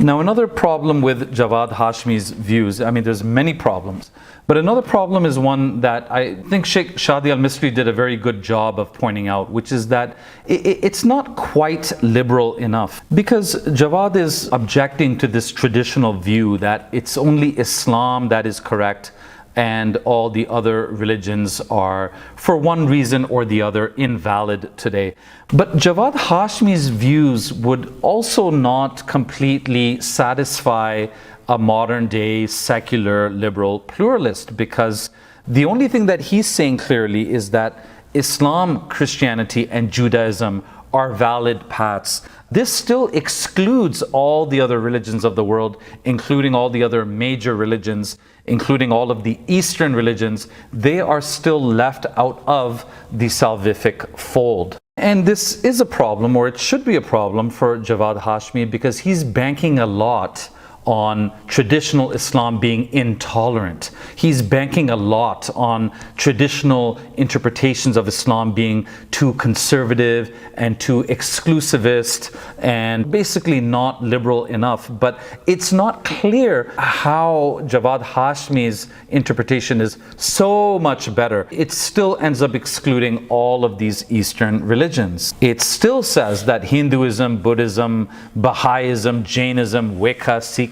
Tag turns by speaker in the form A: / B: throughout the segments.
A: Now, another problem with Javad Hashmi's views, I mean, there's many problems, but another problem is one that I think Sheikh Shadi al-Misri did a very good job of pointing out, which is that it's not quite liberal enough, because Javad is objecting to this traditional view that it's only Islam that is correct and all the other religions are, for one reason or the other, invalid today. But Javad Hashmi's views would also not completely satisfy a modern day secular liberal pluralist, because the only thing that he's saying clearly is that Islam, Christianity, and Judaism are valid paths. This still excludes all the other religions of the world, including all the other major religions, including all of the Eastern religions. They are still left out of the salvific fold. And this is a problem, or it should be a problem, for Javad Hashmi, because he's banking a lot on traditional Islam being intolerant. He's banking a lot on traditional interpretations of Islam being too conservative and too exclusivist and basically not liberal enough. But it's not clear how Javad Hashmi's interpretation is so much better. It still ends up excluding all of these Eastern religions. It still says that Hinduism, Buddhism, Baha'ism, Jainism, Wicca, Sikhism,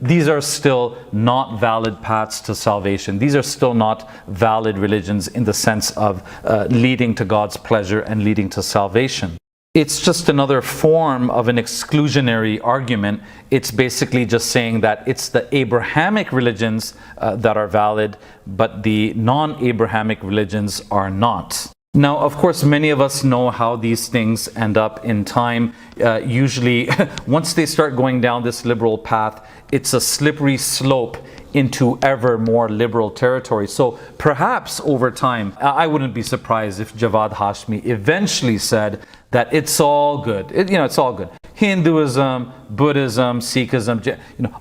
A: these are still not valid paths to salvation. These are still not valid religions in the sense of leading to God's pleasure and leading to salvation. It's just another form of an exclusionary argument. It's basically just saying that it's the Abrahamic religions that are valid, but the non-Abrahamic religions are not. Now, of course, many of us know how these things end up in time. Usually, once they start going down this liberal path, it's a slippery slope into ever more liberal territory. So perhaps over time, I wouldn't be surprised if Javad Hashmi eventually said that it's all good. It's all good. Hinduism, Buddhism, Sikhism,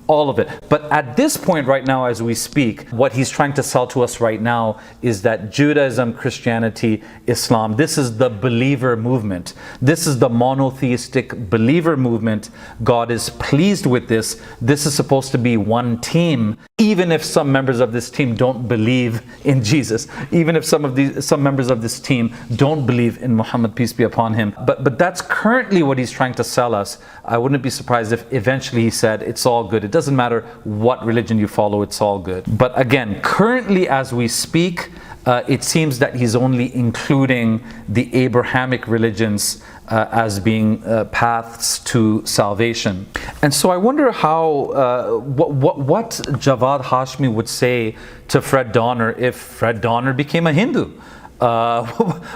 A: all of it. But at this point right now as we speak, what he's trying to sell to us right now is that Judaism, Christianity, Islam, this is the believer movement. This is the monotheistic believer movement. God is pleased with this. This is supposed to be one team, even if some members of this team don't believe in Jesus, even if some members of this team don't believe in Muhammad, peace be upon him. But that's currently what he's trying to sell us. I wouldn't be surprised if eventually he said it's all good. It doesn't matter what religion you follow, it's all good. But again, currently as we speak, it seems that he's only including the Abrahamic religions as being paths to salvation. And so I wonder how, what Javad Hashmi would say to Fred Donner if Fred Donner became a Hindu.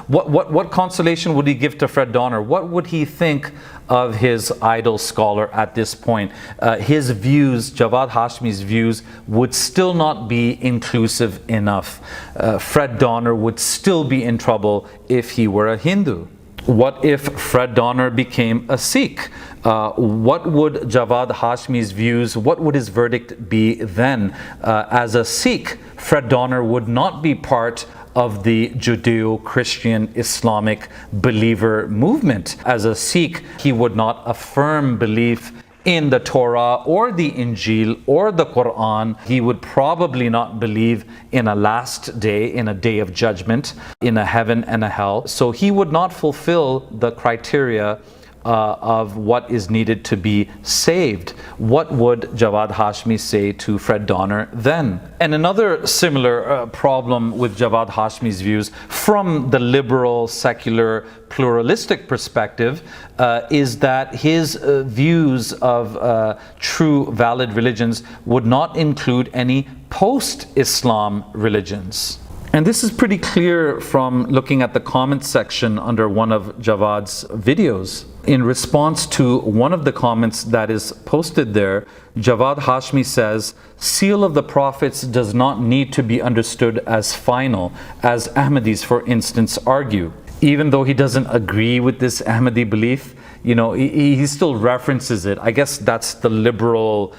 A: What consolation would he give to Fred Donner? What would he think of his idol scholar at this point? His views, Javad Hashmi's views, would still not be inclusive enough. Fred Donner would still be in trouble if he were a Hindu. What if Fred Donner became a Sikh? What would Javad Hashmi's views, what would his verdict be then? As a Sikh, Fred Donner would not be part of the Judeo-Christian Islamic believer movement. As a Sikh, he would not affirm belief in the Torah or the Injil or the Qur'an. He would probably not believe in a last day, in a day of judgment, in a heaven and a hell. So he would not fulfill the criteria of what is needed to be saved. What would Javad Hashmi say to Fred Donner then? And another similar problem with Javad Hashmi's views from the liberal, secular, pluralistic perspective is that his views of true valid religions would not include any post-Islam religions. And this is pretty clear from looking at the comments section under one of Javad's videos. In response to one of the comments that is posted there, Javad Hashmi says, "Seal of the prophets does not need to be understood as final, as Ahmadis, for instance, argue." Even though he doesn't agree with this Ahmadi belief, he still references it. I guess that's the liberal,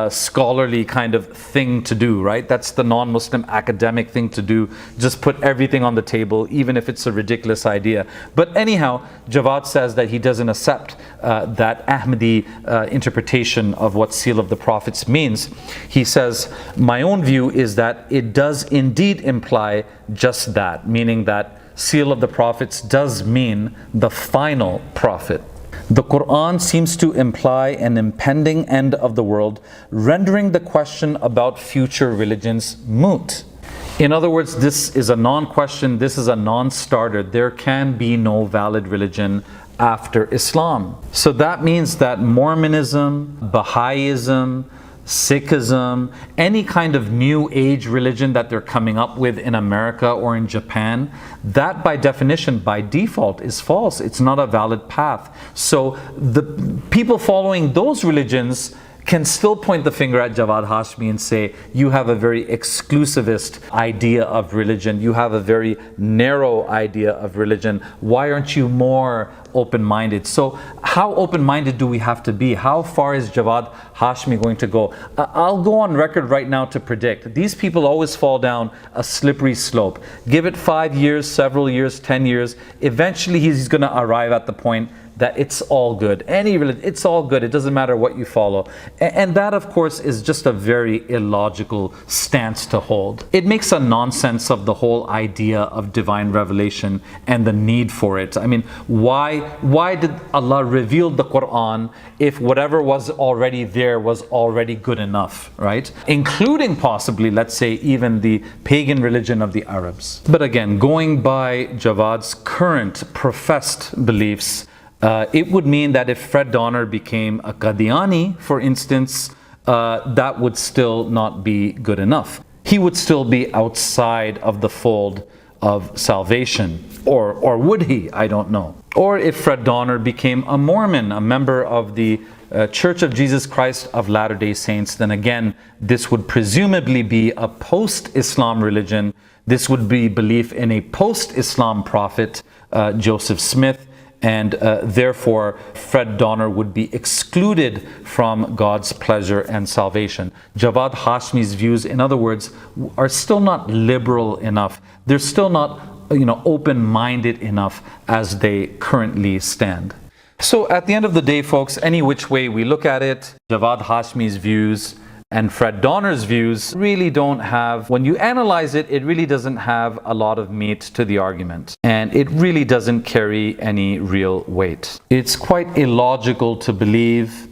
A: scholarly kind of thing to do, right? That's the non-Muslim academic thing to do. Just put everything on the table, even if it's a ridiculous idea. But anyhow, Javad says that he doesn't accept that Ahmadi interpretation of what seal of the prophets means. He says, my own view is that it does indeed imply just that, meaning that seal of the prophets does mean the final prophet. The Qur'an seems to imply an impending end of the world, rendering the question about future religions moot. In other words, this is a non-question, this is a non-starter. There can be no valid religion after Islam. So that means that Mormonism, Baha'ism, Sikhism, any kind of new age religion that they're coming up with in America or in Japan, that by definition, by default, is false. It's not a valid path. So the people following those religions can still point the finger at Javad Hashmi and say, you have a very exclusivist idea of religion. You have a very narrow idea of religion. Why aren't you more open-minded? So how open-minded do we have to be? How far is Javad Hashmi going to go? I'll go on record right now to predict. These people always fall down a slippery slope. Give it 5 years, several years, 10 years. Eventually he's going to arrive at the point that it's all good. It's all good. It doesn't matter what you follow. And that, of course, is just a very illogical stance to hold. It makes a nonsense of the whole idea of divine revelation and the need for it. I mean, why did Allah reveal the Qur'an if whatever was already there was already good enough, right? Including possibly, let's say, even the pagan religion of the Arabs. But again, going by Javad's current professed beliefs, it would mean that if Fred Donner became a Qadiani, for instance, that would still not be good enough. He would still be outside of the fold of salvation. Or would he? I don't know. Or if Fred Donner became a Mormon, a member of the Church of Jesus Christ of Latter-day Saints, then again, this would presumably be a post-Islam religion. This would be belief in a post-Islam prophet, Joseph Smith. And therefore, Fred Donner would be excluded from God's pleasure and salvation. Javad Hashmi's views, in other words, are still not liberal enough. They're still not, open-minded enough as they currently stand. So at the end of the day, folks, any which way we look at it, Javad Hashmi's views and Fred Donner's views really don't have, when you analyze it, it really doesn't have a lot of meat to the argument. And it really doesn't carry any real weight. It's quite illogical to believe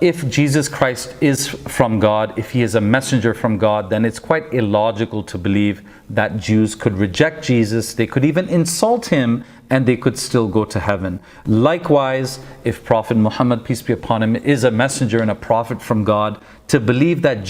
A: if Jesus Christ is from God, if he is a messenger from God, then it's quite illogical to believe that Jews could reject Jesus, they could even insult him, and they could still go to heaven. Likewise, if Prophet Muhammad, peace be upon him, is a messenger and a prophet from God, to believe that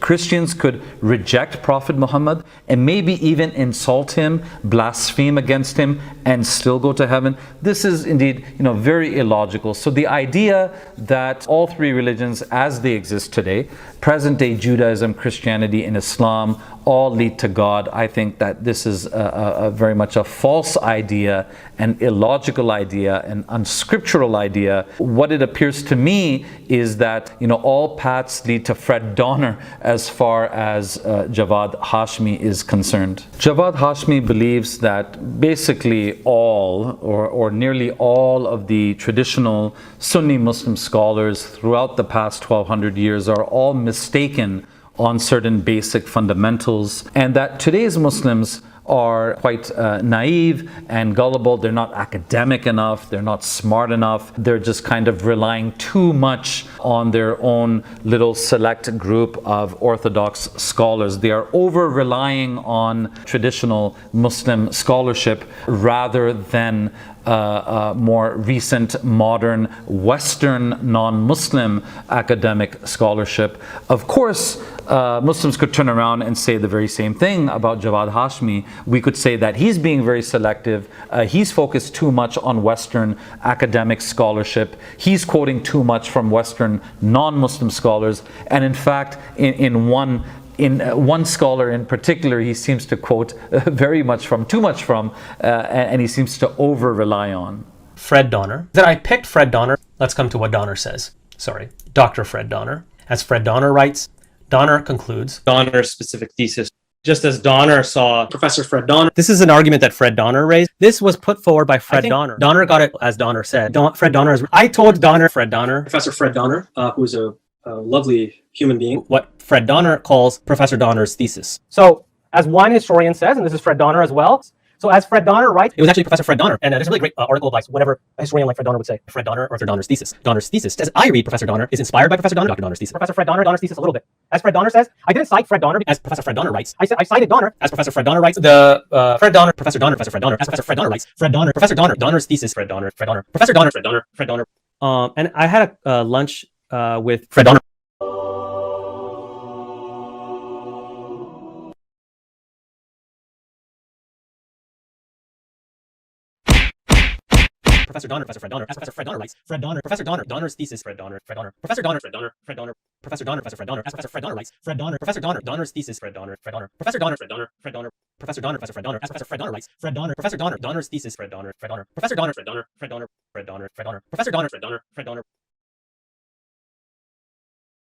A: Christians could reject Prophet Muhammad and maybe even insult him, blaspheme against him, and still go to heaven, this is indeed, very illogical. So the idea that all three religions as they exist today, present-day Judaism, Christianity, and Islam, all lead to God, I think that this is a very much a false idea, an illogical idea, an unscriptural idea. What it appears to me is that all paths lead to Fred Donner as far as Javad Hashmi is concerned. Javad Hashmi believes that basically all or nearly all of the traditional Sunni Muslim scholars throughout the past 1200 years are all mistaken on certain basic fundamentals, and that today's Muslims are quite naive and gullible. They're not academic enough, they're not smart enough, they're just kind of relying too much on their own little select group of orthodox scholars. They are over-relying on traditional Muslim scholarship rather than more recent, modern, Western, non-Muslim academic scholarship. Of course, Muslims could turn around and say the very same thing about Javad Hashmi. We could say that he's being very selective. He's focused too much on Western academic scholarship. He's quoting too much from Western non-Muslim scholars. And in fact, in one scholar in particular, he seems to quote too much from, and he seems to over-rely on.
B: Fred Donner. Then I picked Fred Donner. Let's come to what Donner says. Sorry, Dr. Fred Donner. As Fred Donner writes, Donner concludes Donner's specific thesis. Just as Donner saw Professor Fred Donner. This is an argument that Fred Donner raised. This was put forward by Fred Donner. Donner got it, as Donner said. Fred Donner I told Donner, Professor Fred Donner, who's a lovely human being, what Fred Donner calls Professor Donner's thesis. So, as one historian says, and this is Fred Donner as well, so as Fred Donner writes, it was actually Professor Fred Donner, and there's a really great article of like whatever a historian like Fred Donner would say. Fred Donner or Professor Donner's thesis. Donner's thesis, as I read Professor Donner, is inspired by Professor Donner, Dr. Donner's thesis. Professor Fred Donner, Donner's thesis a little bit. As Fred Donner says, I didn't cite Fred Donner as Professor Fred Donner writes. I cited Donner as Professor Fred Donner writes. The Fred Donner, Professor Donner, Professor Fred Donner, as Professor Fred Donner writes. Fred Donner, Professor Donner, Donner's thesis. Fred Donner, Professor Donner, Fred Donner, Fred Donner. And I had a lunch with Fred Donner. Professor Donner, Professor Fred Donner, as Professor Fred Donner writes. Fred Donner, Professor Donner, Donner's thesis. Fred Donner, Professor Donner, Fred Donner, Professor Donner, Professor Fred Donner, as Professor Fred Donner writes. Fred Donner, Professor Donner, Donner's thesis. Fred Donner, Professor Donner, Fred Donner, Professor Donner, Professor Fred Donner, as Professor Fred Donner writes. Fred Donner, Professor Donner, Donner's thesis. Fred Donner, Professor Donner, Fred Donner, Professor Donner, Fred Donner, Professor Donner, Fred Donner, Professor Donner, Fred Donner,